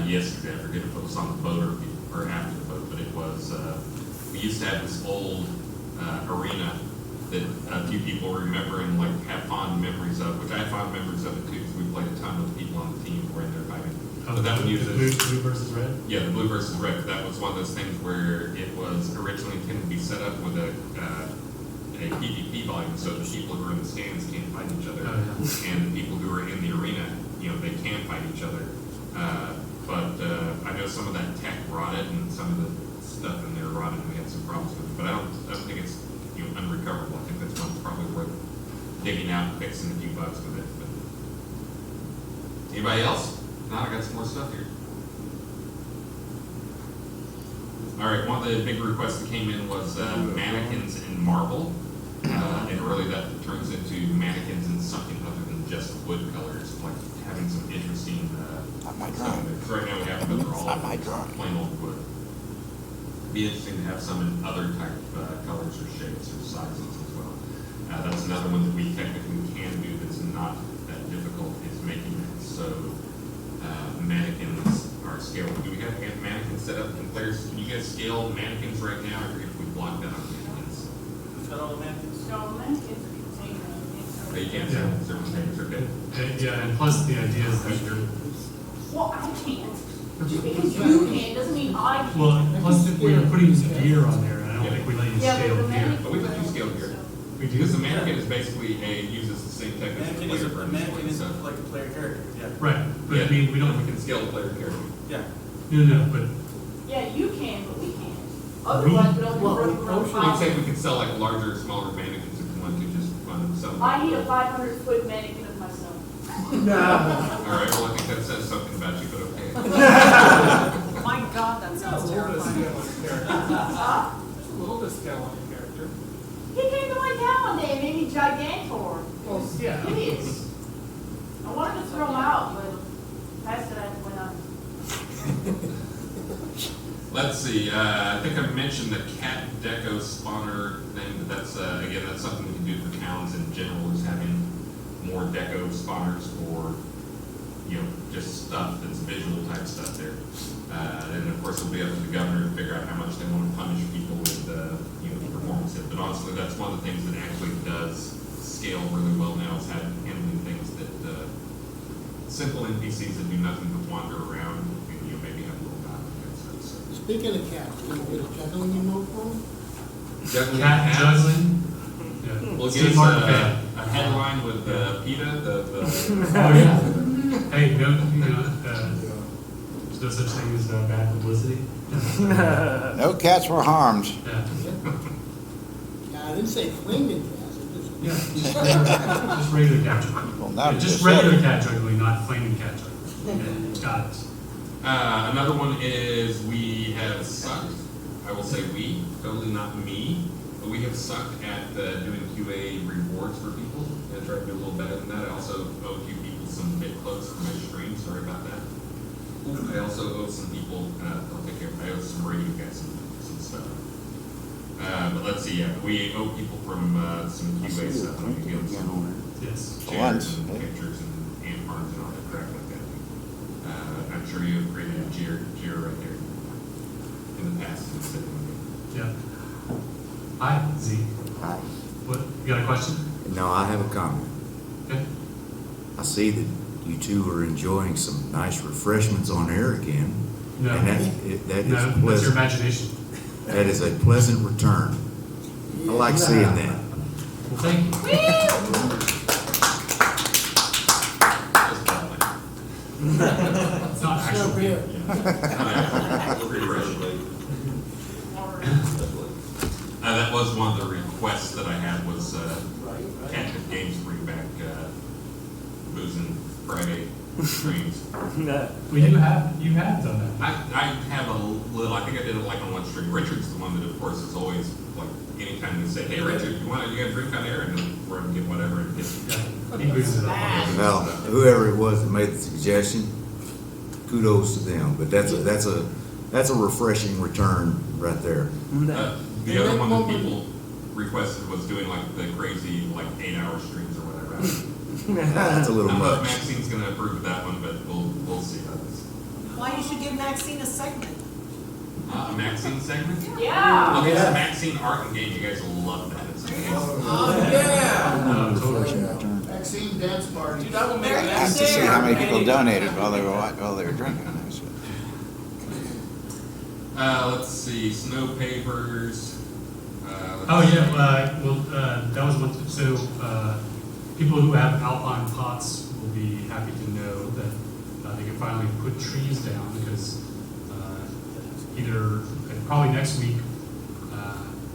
yesterday. I forget if it was on the boat or after the boat, but it was, we used to have this old arena that a few people remember and have fond memories of, which I have fond memories of it too, because we played a ton with people on the team who were in there fighting. But that would use blue versus red? Yeah, the blue versus red. That was one of those things where it was originally intended to be set up with a PvP volume, so the people who are in the stands can't fight each other, and the people who are in the arena, they can fight each other. But I know some of that tech rotted, and some of the stuff in there rotted, and we had some problems with it. But I don't think it's unrecoverable. I think that's one that's probably worth digging out and fixing a few bugs with it. But anybody else? Now I got some more stuff here. All right, one of the big requests that came in was mannequins in marble. And really that turns into mannequins in something other than just wood colors, like having some interesting stuff. Because right now we have them, they're all plain old wood. Be interesting to have some in other type colors or shapes or sizes as well. That's another one that we technically can do that's not that difficult, is making it so mannequins are scalable. Do we have mannequins set up in players? Can you guys scale mannequins right now? I forget if we blocked that on mannequins. Got all the mannequins? So mannequins are contained. But you can't say certain things are good. Yeah, and plus the idea is that you're, Well, I can't. Just because you can't doesn't mean I can't. well, plus if we're putting gear on there, and I don't think we let you Yeah, but scale the gear. mannequin- But we let you scale here. We do? Because the mannequin is basically uses the same technique as Mannequin a is player a version. mannequin is So- like a player character, yeah. Right, but I Yeah. mean, we don't, We can scale the player character. Yeah. no, but Yeah, you can, but we can't. Otherwise, we don't run We'd say we could sell like larger, smaller mannequins if you want to just sell them. I need a 500-foot mannequin of myself. All right, well, I think that says something about you, but okay. My God, that sounds terrifying. There's a little bit of scale on your character. He came to my town one day and made me Gigantor. It Well, was yeah. hideous. I wanted to throw him out, but past it, I went on. Let's see, I think I mentioned the cat deco spawner thing, but that's, again, that's something we can do for towns in general, is having more deco spawners for, you know, just stuff that's visual type stuff there. And of course, it'll be up to the governor to figure out how much they want to punish people with, you know, performance hit. But honestly, that's one of the things that actually does scale really well now, is handling things that, simple NPCs that do nothing but wander around, and you know, maybe have a little battle and stuff, so. Speaking of cats, can you get a juggling remote for them? Juggling cat cats. juggling. Yeah. We'll Steve get Martin us fan. a headline with PETA, the. Oh, yeah. Hey, no, you know, there's no such thing as bad publicity. No cats were harmed. Yeah. Yeah, I didn't say flaming cats, I just. Yeah. Just regular cat juggling. Well, now Yeah, just you regular said it. cat juggling, not flaming cat juggling. Yeah, got it. Another one is we have sucked. I will say we, totally not me, but we have sucked at doing QA rewards for people. I tried to do a little better than that. I also owe a few people some bit close for my stream. Sorry about that. I also owe some people, I'll take care of it. I owe some radio guys some stuff. But let's see, yeah, we owe people from some QA stuff. We give them some Yes. chairs and pictures and ant farms and all that crap like that. I'm sure you have created a cheer right there in the past. Yeah. Hi, Z. Hi. What, you got a question? No, I have a comment. Okay. I see that you two are enjoying some nice refreshments on air again. No. And that is No, that's your pleasant. imagination. That is a pleasant return. I like seeing that. Well, thank you. It's not actually. That was one of the requests that I had was Captive Games bring back boozing Friday streams. Well, you have done that. I have a little, I think I did it like on one stream. Richard's the one that of course is always like, anytime we say, hey Richard, you got a drink on air? And then we're gonna get whatever and get. He boozes it up. Well, whoever it was that made the suggestion, kudos to them. But that's a refreshing return right there. The other one that people requested was doing like the crazy like 8-hour streams or whatever. That's a little I don't know if much. Maxine's gonna approve of that one, but we'll see how this. Why you should give Maxine a segment? A Maxine segment? Yeah. Well, there's a Maxine art and game. You guys will love that. Oh, yeah. Totally. Maxine dance party. Dude, I will make There an you I have to see There, how many people baby. donated while they were drinking. Let's see, snow pavers. Oh, yeah, well, that was one, so, people who have alpine pots will be happy to know that, they can finally put trees down, because, either, probably next week,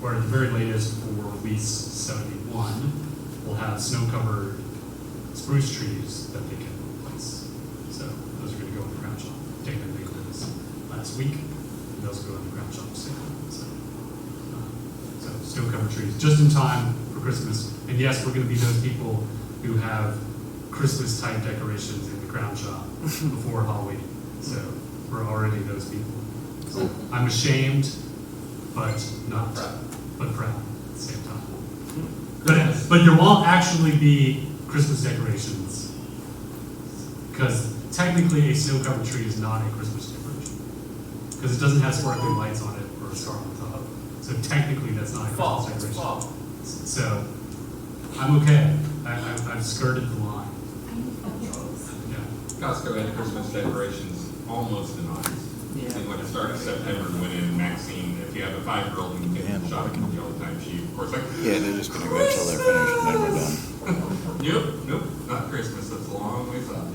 or at the very latest for release 71, we'll have snow-covered spruce trees that they can replace. So, those are gonna go in this week. We also go underground shop sale. So snow covered trees, just in time for Christmas. And yes, we're gonna be those people who have Christmas type decorations in the crown shop before Halloween. So we're already those people. So I'm ashamed, but not, but proud at the same time. But there won't actually be Christmas decorations, because technically a snow covered tree is not a Christmas decoration, because it doesn't have sparkling lights on it or a star on top. So technically that's not a Christmas decoration. So I'm okay. I've skirted the line. Yeah. Costco had Christmas decorations almost in August. I think when it started September, went in Maxine, if you have a 5-year-old, you can get them shopping all the time. She, of course, like, Yeah, they're just gonna go until they're finished and then we're done. Nope, not Christmas. That's a long ways off.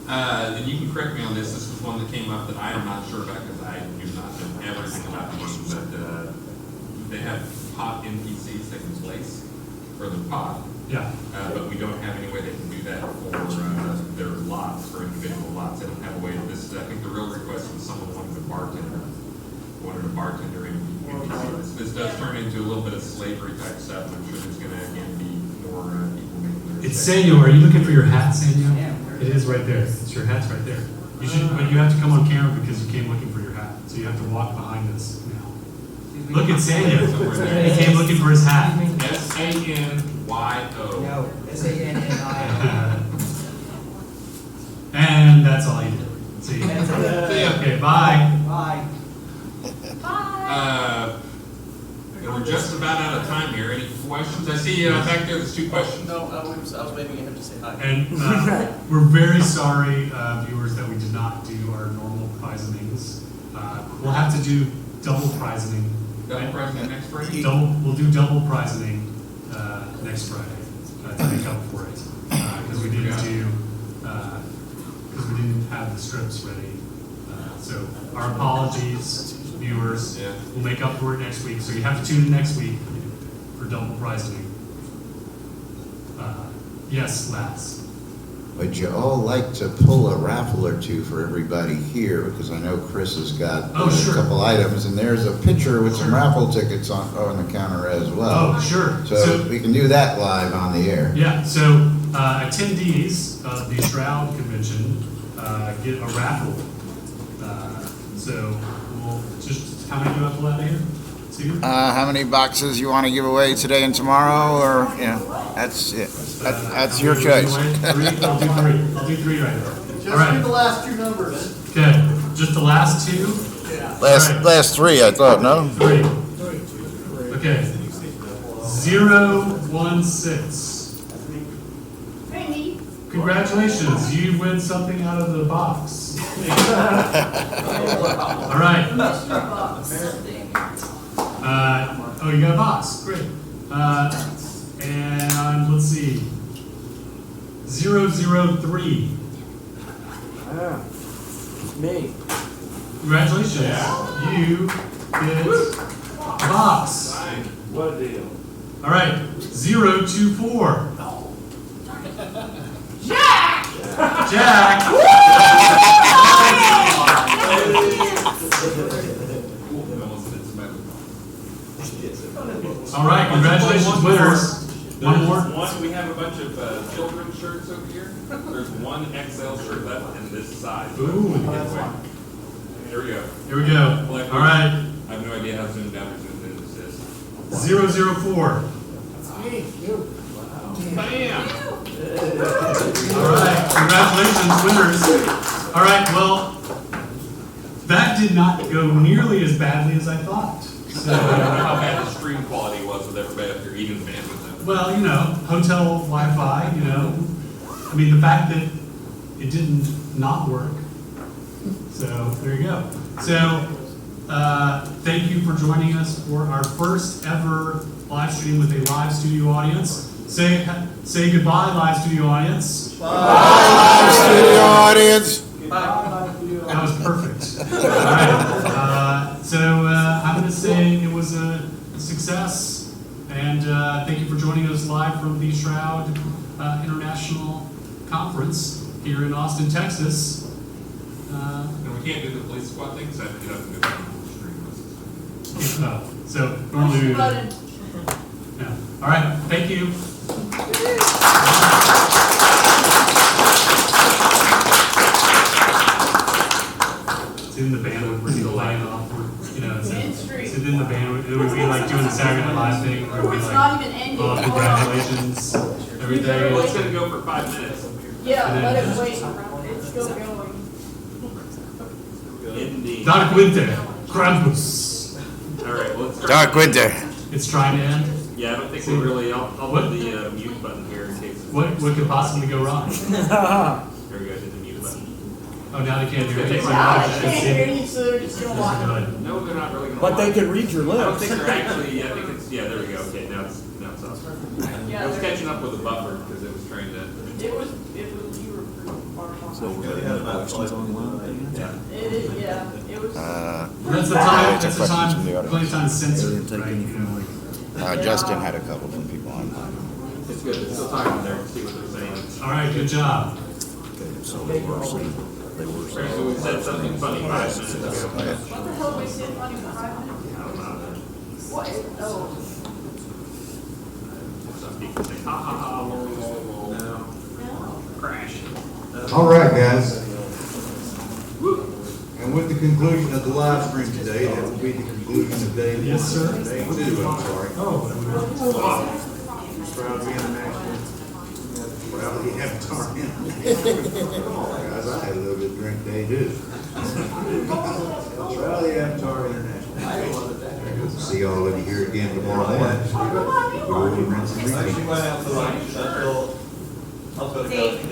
And you can correct me on this. This was one that came up that I am not sure about because I do not know everything about the game. But they have pot NPCs taking place for the pot. Yeah. But we don't have any way they can do that for their lots, for individual lots. They don't have a way to this. I think the real request was someone wanted a bartender in NPC. This does turn into a little bit of slavery type stuff. I'm sure there's going to again be more people making their. It's Sanyo. Are you looking for your hat, Sanyo? Yeah. It is right there. It's your hat's right there. You should, but you have to come on camera because you came looking for your hat. So you have to walk behind us now. Look at Sanyo. He came looking for his hat. SANYO. No, SANNIO. And that's all you did. See you. Okay, bye. Bye. We're just about out of time here. Any questions? I see back there, there's 2 questions. No, I was waving at him to say hi. And we're very sorry, viewers, that we did not do our normal prizings. We'll have to do double prizing. Double prizing next Friday? We'll do double prizing next Friday to make up for it. Because we didn't have the strips ready. So our apologies, viewers. Yeah. We'll make up for it next week. So you have to tune in next week for double prizing. Yes, Laz. Would you all like to pull a raffle or two for everybody here? Because I know Chris has got a couple items, and there's a picture with some raffle tickets on the counter as well. Oh, sure. So we can do that live on the air. Yeah, so attendees of the Shroud Convention get a raffle. So we'll just, how many do I pull out of here? 2? How many boxes you want to give away today and tomorrow, or that's it. That's your choice. 3? I'll do 3 right now. Just All right. read the last 2 numbers. Okay, just the last 2? Yeah. Last 3, I thought, no? 3. Okay. 016. Hey, me. Congratulations, you win something out of the box. All right. Oh, you got a box. Great. And let's see. 003. Me. Congratulations. You get a box. What a deal. All right. 024. Jack! Jack. All right, congratulations, winners. One more. We have a bunch of children's shirts over here. There's one XL shirt left in this size. Ooh. Here we go. Here we go. All right. I have no idea how zoomed out or zoomed in this is. 004. Me, you. Bam! All right, congratulations, winners. All right, well, that did not go nearly as badly as I thought. So, I don't know how bad the stream quality was with everybody up here eating the bandwidth. well, you know, hotel Wi-Fi, you know. I mean, the fact that it didn't not work. So, there you go. So, thank you for joining us for our first ever live stream with a live studio audience. Say goodbye, live studio audience. Bye, live studio audience. That was perfect. All right. So I'm going to say it was a success, and thank you for joining us live from the Shroud International Conference here in Austin, Texas. And we can't do the police squad thing, so I have to get up and go down the stream. So normally we would. Button. Yeah. All right, thank you. It's in the band we're laying off, it's in the band, it would be like doing the Saturday Night Live thing, where it would be It's like, not even ending. oh, congratulations, everything. Well, it's gonna go for 5 minutes. Yeah, And let then- it wait. It's still going. Indeed. Dark Winter, Krampus. All right, well, let's start. Dark Winter. It's trying to end. Yeah, I don't think we really, I'll put the mute button here in case. What could possibly go wrong? There we go, hit the mute button. Oh, now they can't do it. It's Yeah, I can't hear you, so they're just gonna watch. No, they're not really gonna. But they watch. can read your I don't lips. think they're actually, I think it's, yeah, there we go, okay, now it's up. Yeah, I was they're- catching up with the buffer because it was trying to. It was, you were pretty far behind. So we're gonna have questions online? Yeah. It is, yeah, it was. That's the time, that's the time, plenty of time to censor. They didn't take any from like. Justin had a couple from people online. It's good, it's still talking there, see what they're saying. All right, good job. So they were saying, So we said something funny 5 minutes ago. What the hell we said funny for 5 minutes? I don't know. What? Oh. Some people say, ha ha ha, lol, lol, lol. Crash. All right, guys. And with the conclusion of the live stream today, that will be the conclusion of day one. Yes, sir. Day two, I'm sorry. Oh. Proud to be international. Proud to be Avatar International. Come on, guys, I had a little bit of drink day too. Proud of the Avatar International. See all of you here again tomorrow morning. Go over and rinse and repeat. Dave,